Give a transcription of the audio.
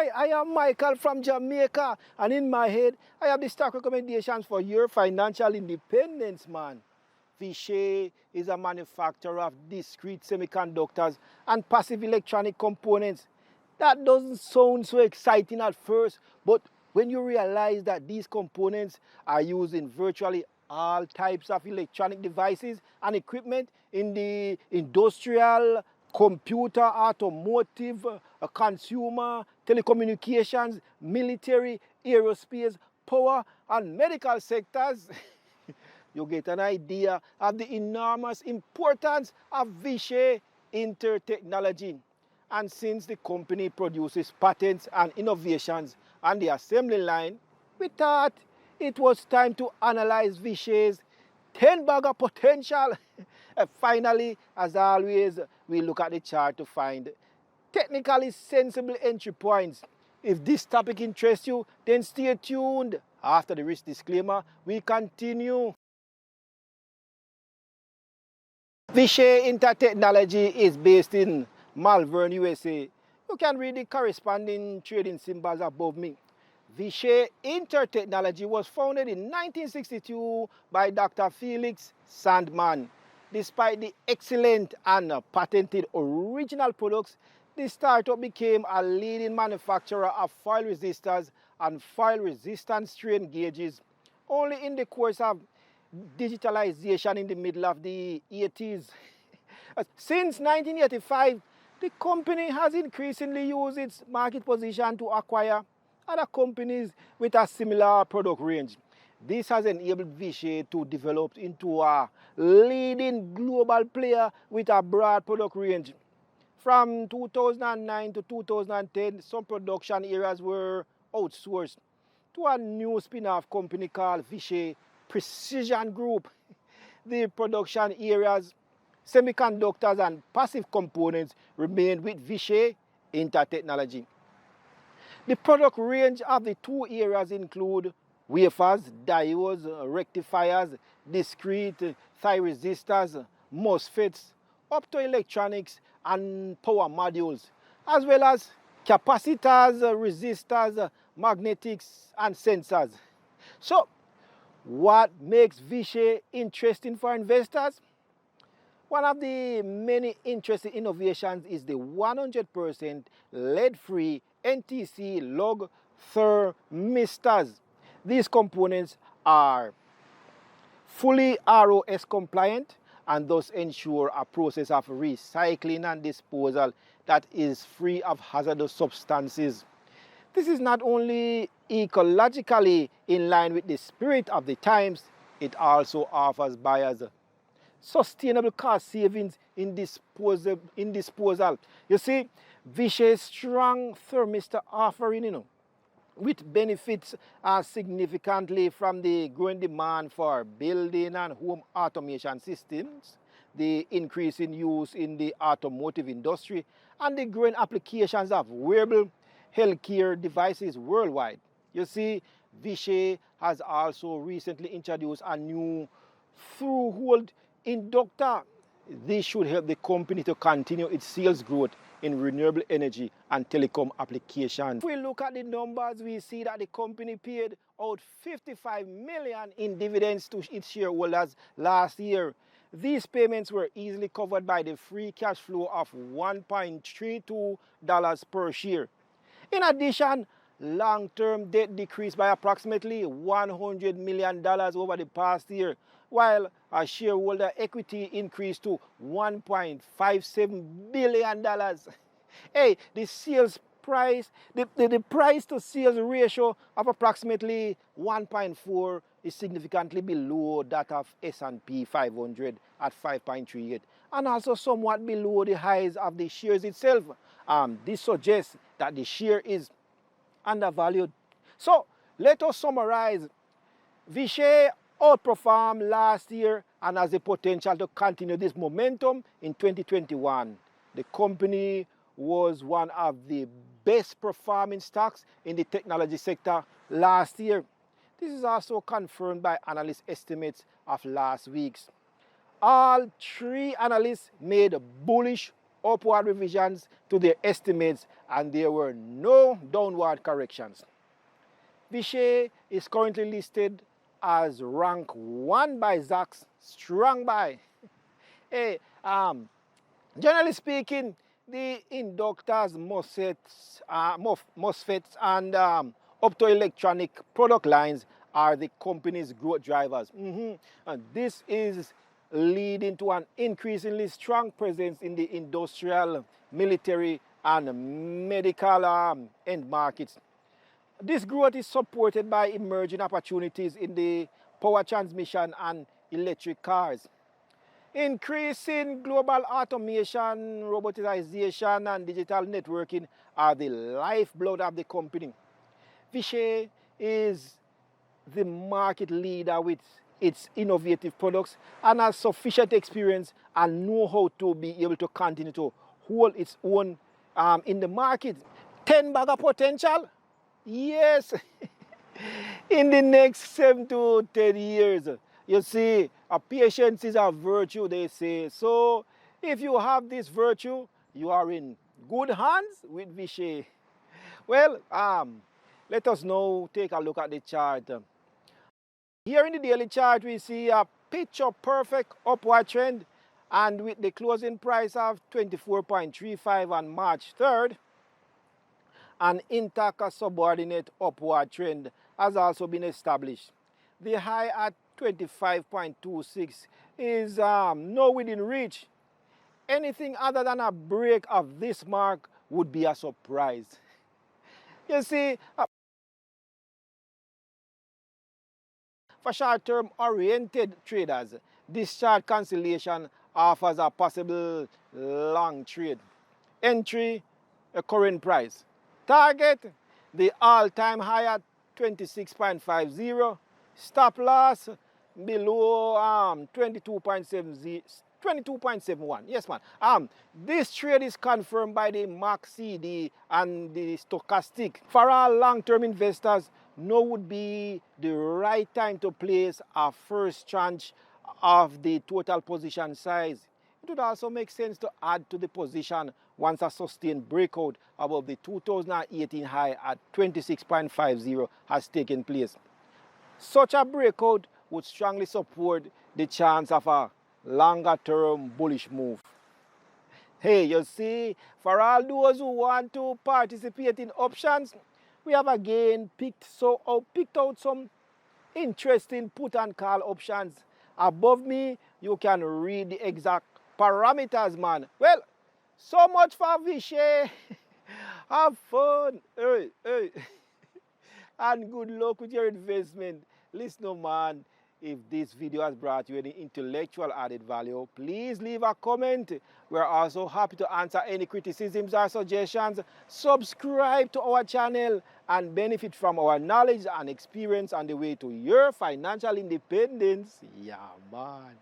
Hi, I am Michael from Jamaica, and in my head, I have the stock recommendations for your financial independence, man. VISHAY is a manufacturer of discrete semiconductors and passive electronic components. That doesn't sound so exciting at first, but when you realize that these components are used in virtually all types of electronic devices and equipment in the industrial, computer, automotive, consumer, telecommunications, military, aerospace, power, and medical sectors, you get an idea of the enormous importance of VISHAY intertechnology. And since the company produces patents and innovations on the assembly line, we thought it was time to analyze VISHAY's 10-bagger potential. Finally, as always, we look at the chart to find technically sensible entry points. If this topic interests you, then stay tuned. After the risk disclaimer, we continue. VISHAY Intertechnology is based in Malvern, USA. You can read the corresponding trading symbols above me. VISHAY Intertechnology was founded in 1962 by Dr. Felix Sandman. Despite the excellent and patented original products, the startup became a leading manufacturer of foil resistors and foil resistance strain gauges only in the course of digitalization in the middle of the 80s. Since 1985, the company has increasingly used its market position to acquire other companies with a similar product range. This has enabled VISHAY to develop into a leading global player with a broad product range. From 2009 to 2010, some production areas were outsourced to a new spin-off company called VISHAY Precision Group. The production areas, semiconductors and passive components, remained with VISHAY Intertechnology. The product range of the two areas include wafers, diodes, rectifiers, discrete resistors, MOSFETs, optoelectronics, and power modules, as well as capacitors, resistors, magnetics, and sensors. So, what makes VISHAY interesting for investors? One of the many interesting innovations is the 100% lead-free NTC log thermistors. These components are fully ROS compliant and thus ensure a process of recycling and disposal that is free of hazardous substances. This is not only ecologically in line with the spirit of the times, it also offers buyers sustainable cost savings in disposal. You see, VISHAY's strong thermistor offering, with benefits significantly from the growing demand for building and home automation systems, the increase in use in the automotive industry, and the growing applications of wearable healthcare devices worldwide. You see, VISHAY has also recently introduced a new through-hole inductor. This should help the company to continue its sales growth in renewable energy and telecom applications. If we look at the numbers, we see that the company paid out $55 million in dividends to its shareholders last year. These payments were easily covered by the free cash flow of $1.32 per share. In addition, long-term debt decreased by approximately $100 million over the past year, while our shareholder equity increased to $1.57 billion. Hey, the sales price, the price to sales ratio of approximately 1.4 is significantly below that of S&P 500 at 5.38, and also somewhat below the highs of the shares itself. This suggests that the share is undervalued. So let us summarize. VISHAY outperformed last year and has the potential to continue this momentum in 2021. The company was one of the best performing stocks in the technology sector last year. This is also confirmed by analyst estimates of last week's. All three analysts made bullish upward revisions to their estimates, and there were no downward corrections. VISHAY is currently listed as rank 1 by Zacks, strong buy. Hey, generally speaking, the inductors, MOSFETs, and optoelectronic product lines are the company's growth drivers. And this is leading to an increasingly strong presence in the industrial, military, and medical end markets. This growth is supported by emerging opportunities in the power transmission and electric cars. Increasing global automation, robotization, and digital networking are the lifeblood of the company. VISHAY is the market leader with its innovative products and has sufficient experience and know-how to be able to continue to hold its own in the market. 10-bagger potential? Yes. In the next 7 to 10 years. You see, patience is a virtue, they say. So if you have this virtue, you are in good hands with VISHAY. Well, let us now take a look at the chart. Here in the daily chart, we see a picture-perfect upward trend, and with the closing price of 24.35 on March 3rd, an intact subordinate upward trend has also been established. The high at 25.26 is now within reach. Anything other than a break of this mark would be a surprise. You see, for short-term oriented traders, this chart cancellation offers a possible long trade. Entry, a current price. Target, the all-time high at 26.50. Stop loss below 22.71. Yes, man. This trade is confirmed by the MACD and the stochastic. For all long-term investors, now would be the right time to place a first tranche of the total position size. It would also make sense to add to the position once a sustained breakout above the 2018 high at 26.50 has taken place. Such a breakout would strongly support the chance of a longer-term bullish move. Hey, you see, for all those who want to participate in options, we have again picked out some interesting put and call options. Above me, you can read the exact parameters, man. Well, so much for VISHAY. Have fun. Hey. And good luck with your investment. Listen, man, if this video has brought you any intellectual added value, please leave a comment. We're also happy to answer any criticisms or suggestions. Subscribe to our channel and benefit from our knowledge and experience on the way to your financial independence. Yeah, man.